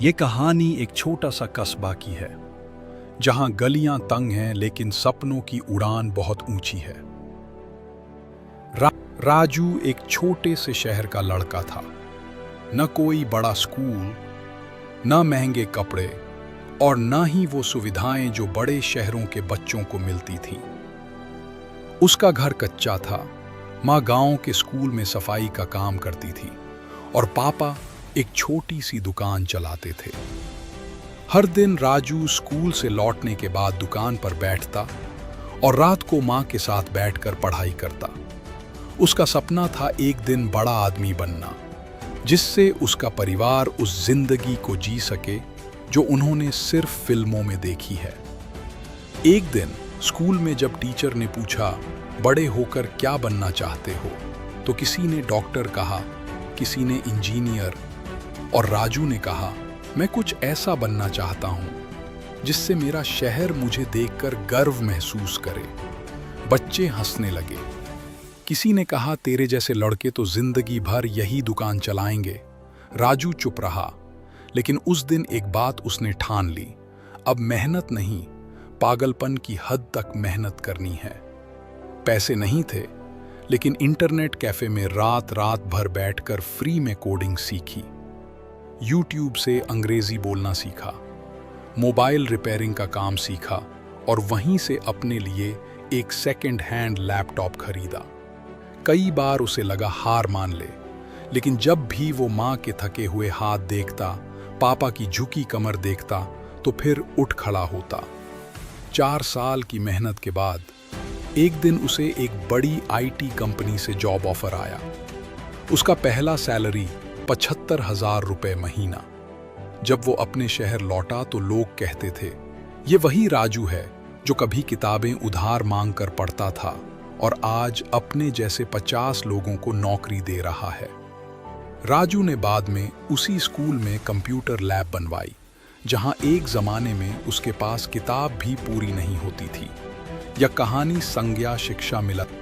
ये कहानी एक छोटा सा कस्बा की है, जहां गलियां तंग हैं लेकिन सपनों की उड़ान बहुत ऊंची है। राजू एक छोटे से शहर का लड़का था। न कोई बड़ा स्कूल, न महंगे कपड़े और न ही वो सुविधाएं जो बड़े शहरों के बच्चों को मिलती थीं। उसका घर कच्चा था। माँ गांव के स्कूल में सफाई का काम करती थी और पापा एक छोटी सी दुकान चलाते थे। हर दिन राजू स्कूल से लौटने के बाद दुकान पर बैठता और रात को माँ के साथ बैठकर पढ़ाई करता। उसका सपना था एक दिन बड़ा आदमी बनना, जिससे उसका परिवार उस जिंदगी को जी सके जो उन्होंने सिर्फ फिल्मों में देखी है। एक दिन स्कूल में जब टीचर ने पूछा, बड़े होकर क्या बनना चाहते हो, तो किसी ने डॉक्टर कहा, किसी ने इंजीनियर और राजू ने कहा, मैं कुछ ऐसा बनना चाहता हूं जिससे मेरा शहर मुझे देखकर गर्व महसूस करे। बच्चे हंसने लगे। किसी ने कहा, तेरे जैसे लड़के तो जिंदगी भर यही दुकान चलाएंगे। राजू चुप रहा, लेकिन उस दिन एक बात उसने ठान ली, अब मेहनत नहीं, पागलपन की हद तक मेहनत करनी है। पैसे नहीं थे, लेकिन इंटरनेट कैफे में रात रात भर बैठकर फ्री में कोडिंग सीखी। यूट्यूब से अंग्रेजी बोलना सीखा, मोबाइल रिपेयरिंग का काम सीखा और वहीं से अपने लिए एक सेकंड हैंड लैपटॉप खरीदा। कई बार उसे लगा हार मान ले, लेकिन जब भी वो माँ के थके हुए हाथ देखता, पापा की झुकी कमर देखता, तो फिर उठ खड़ा होता। 4 साल की मेहनत के बाद एक दिन उसे एक बड़ी आईटी कंपनी से जॉब ऑफर आया। उसका पहला सैलरी 75,000 रुपए महीना। जब वो अपने शहर लौटा तो लोग कहते थे, ये वही राजू है जो कभी किताबें उधार मांग कर पढ़ता था और आज अपने जैसे 50 लोगों को नौकरी दे रहा है। राजू ने बाद में उसी स्कूल में कंप्यूटर लैब बनवाई, जहां एक जमाने में उसके पास किताब भी पूरी नहीं होती थी। यह कहानी संज्ञा शिक्षा मिलत